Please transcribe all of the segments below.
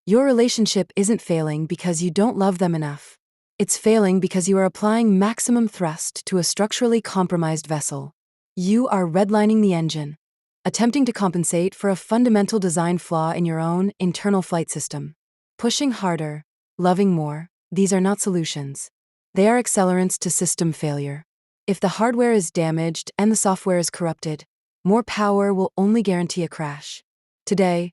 Your relationship isn't failing because you don't love them enough. It's failing because you are applying maximum thrust to a structurally compromised vessel. You are redlining the engine, attempting to compensate for a fundamental design flaw in your own internal flight system. Pushing harder, loving more, these are not solutions. They are accelerants to system failure. If the hardware is damaged and the software is corrupted, more power will only guarantee a crash. Today,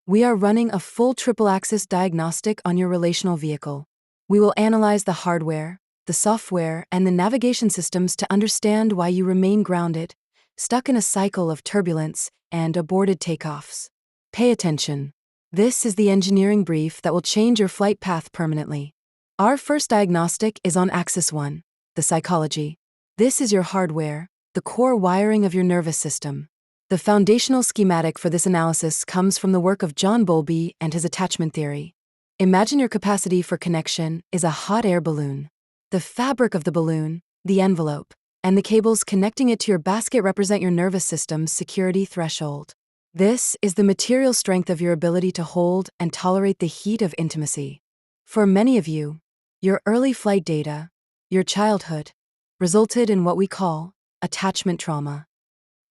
we are running a full triple-axis diagnostic on your relational vehicle. We will analyze the hardware, the software, and the navigation systems to understand why you remain grounded, stuck in a cycle of turbulence and aborted takeoffs. Pay attention. This is the engineering brief that will change your flight path permanently. Our first diagnostic is on Axis 1, the psychology. This is your hardware, the core wiring of your nervous system. The foundational schematic for this analysis comes from the work of John Bowlby and his attachment theory. Imagine your capacity for connection is a hot air balloon. The fabric of the balloon, the envelope, and the cables connecting it to your basket represent your nervous system's security threshold. This is the material strength of your ability to hold and tolerate the heat of intimacy. For many of you, your early flight data, your childhood, resulted in what we call attachment trauma.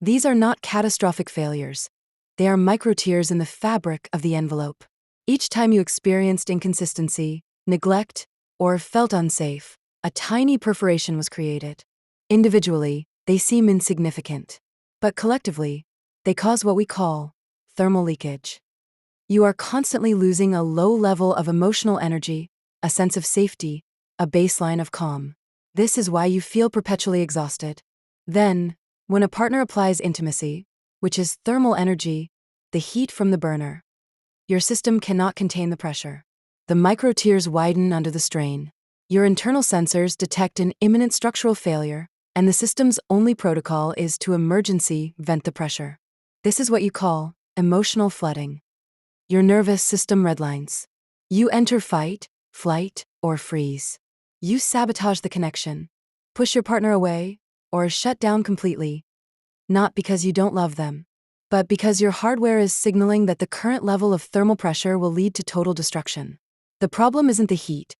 These are not catastrophic failures. They are micro-tears in the fabric of the envelope. Each time you experienced inconsistency, neglect, or felt unsafe, a tiny perforation was created. Individually, they seem insignificant. But collectively, they cause what we call thermal leakage. You are constantly losing a low level of emotional energy, a sense of safety, a baseline of calm. This is why you feel perpetually exhausted. Then, when a partner applies intimacy, which is thermal energy, the heat from the burner, your system cannot contain the pressure. The micro-tears widen under the strain. Your internal sensors detect an imminent structural failure, and the system's only protocol is to emergency vent the pressure. This is what you call emotional flooding. Your nervous system redlines. You enter fight, flight, or freeze. You sabotage the connection, push your partner away, or shut down completely, not because you don't love them, but because your hardware is signaling that the current level of thermal pressure will lead to total destruction. The problem isn't the heat.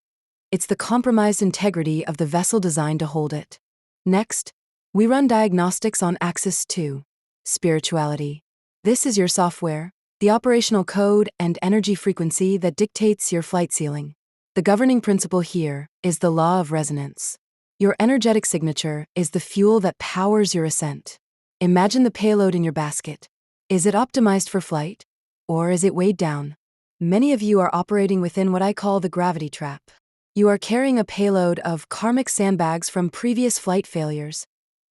It's the compromised integrity of the vessel designed to hold it. Next, we run diagnostics on Axis 2, spirituality. This is your software, the operational code and energy frequency that dictates your flight ceiling. The governing principle here is the law of resonance. Your energetic signature is the fuel that powers your ascent. Imagine the payload in your basket. Is it optimized for flight, or is it weighed down? Many of you are operating within what I call the gravity trap. You are carrying a payload of karmic sandbags from previous flight failures,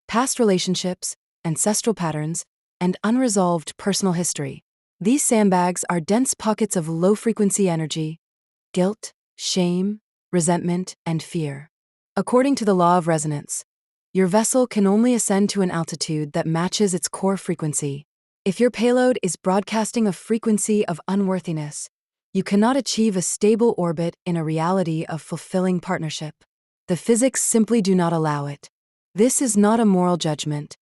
past relationships, ancestral patterns, and unresolved personal history. These sandbags are dense pockets of low-frequency energy, guilt, shame, resentment, and fear. According to the law of resonance, your vessel can only ascend to an altitude that matches its core frequency. If your payload is broadcasting a frequency of unworthiness, you cannot achieve a stable orbit in a reality of fulfilling partnership. The physics simply do not allow it. This is not a moral judgment.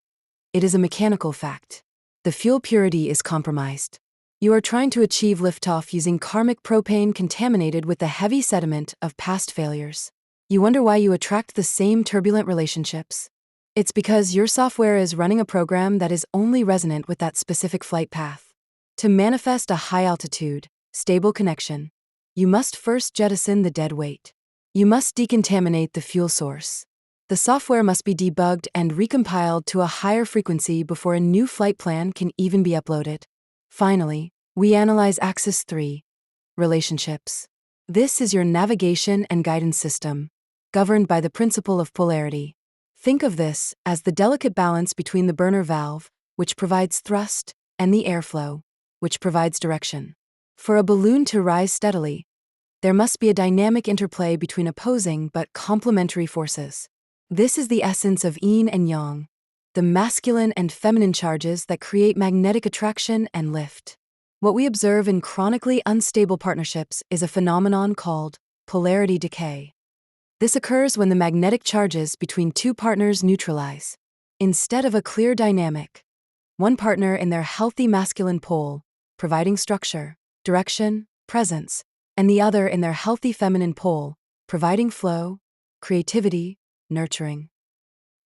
It is a mechanical fact. The fuel purity is compromised. You are trying to achieve liftoff using karmic propane contaminated with the heavy sediment of past failures. You wonder why you attract the same turbulent relationships. It's because your software is running a program that is only resonant with that specific flight path. To manifest a high-altitude, stable connection, you must first jettison the dead weight. You must decontaminate the fuel source. The software must be debugged and recompiled to a higher frequency before a new flight plan can even be uploaded. Finally, we analyze Axis 3, relationships. This is your navigation and guidance system, governed by the principle of polarity. Think of this as the delicate balance between the burner valve, which provides thrust, and the airflow, which provides direction. For a balloon to rise steadily, there must be a dynamic interplay between opposing but complementary forces. This is the essence of yin and yang, the masculine and feminine charges that create magnetic attraction and lift. What we observe in chronically unstable partnerships is a phenomenon called polarity decay. This occurs when the magnetic charges between two partners neutralize. Instead of a clear dynamic, one partner in their healthy masculine pole, providing structure, direction, presence, and the other in their healthy feminine pole, providing flow, creativity, nurturing.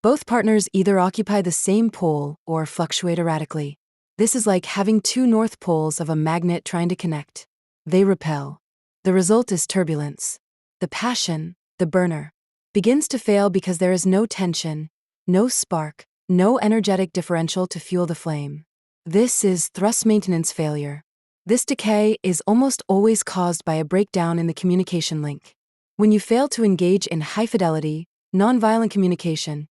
Both partners either occupy the same pole or fluctuate erratically. This is like having two north poles of a magnet trying to connect. They repel. The result is turbulence. The passion, the burner, begins to fail because there is no tension, no spark, no energetic differential to fuel the flame. This is thrust maintenance failure. This decay is almost always caused by a breakdown in the communication link. When you fail to engage in high-fidelity, nonviolent communication,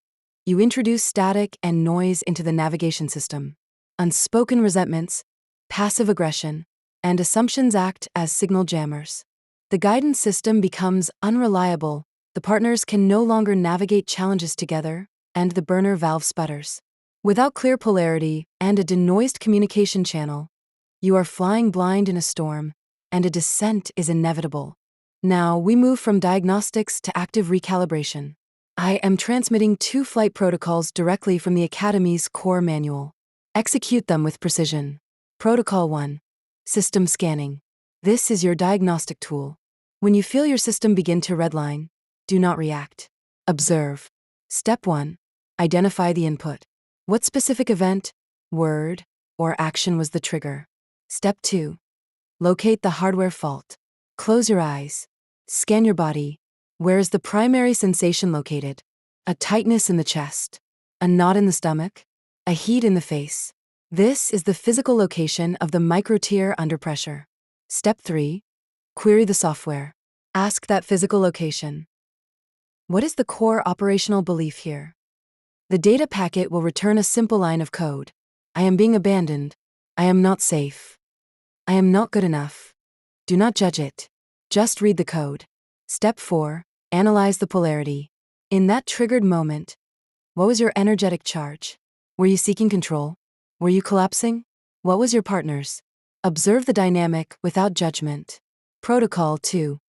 you introduce static and noise into the navigation system. Unspoken resentments, passive aggression, and assumptions act as signal jammers. The guidance system becomes unreliable, the partners can no longer navigate challenges together, and the burner valve sputters. Without clear polarity and a denoised communication channel, you are flying blind in a storm, and a descent is inevitable. Now we move from diagnostics to active recalibration. I am transmitting 2 flight protocols directly from the Academy's core manual. Execute them with precision. Protocol 1. System scanning. This is your diagnostic tool. When you feel your system begin to redline, do not react. Observe. Step 1. Identify the input. What specific event, word, or action was the trigger? Step 2. Locate the hardware fault. Close your eyes. Scan your body. Where is the primary sensation located? A tightness in the chest? A knot in the stomach? A heat in the face? This is the physical location of the microtear under pressure. Step 3. Query the software. Ask that physical location. What is the core operational belief here? The data packet will return a simple line of code. I am being abandoned. I am not safe. I am not good enough. Do not judge it. Just read the code. Step 4. Analyze the polarity. In that triggered moment, what was your energetic charge? Were you seeking control? Were you collapsing? What was your partner's? Observe the dynamic without judgment. Protocol 2.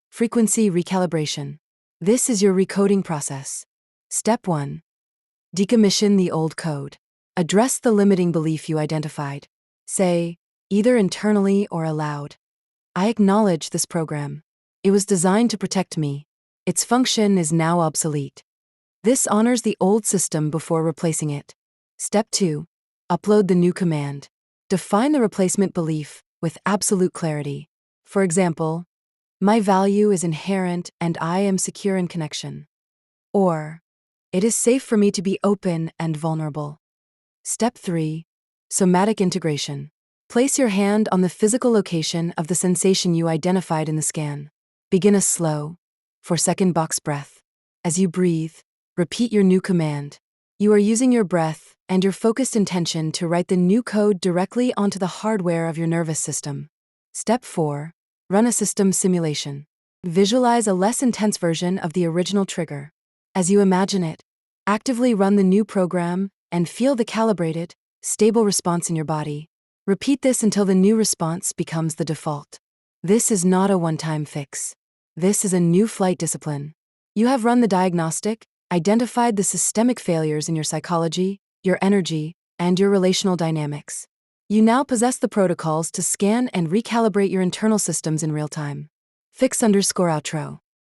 Frequency recalibration. This is your recoding process. Step 1. Decommission the old code. Address the limiting belief you identified. Say, either internally or aloud, I acknowledge this program. It was designed to protect me. Its function is now obsolete. This honors the old system before replacing it. Step 2. Upload the new command. Define the replacement belief with absolute clarity. For example, my value is inherent and I am secure in connection. Or, it is safe for me to be open and vulnerable. Step 3. Somatic integration. Place your hand on the physical location of the sensation you identified in the scan. Begin a slow, 4-second box breath. As you breathe, repeat your new command. You are using your breath and your focused intention to write the new code directly onto the hardware of your nervous system. Step 4. Run a system simulation. Visualize a less intense version of the original trigger. As you imagine it, actively run the new program and feel the calibrated, stable response in your body. Repeat this until the new response becomes the default. This is not a one-time fix. This is a new flight discipline. You have run the diagnostic, identified the systemic failures in your psychology, your energy, and your relational dynamics. You now possess the protocols to scan and recalibrate your internal systems in real time. Fix_outro.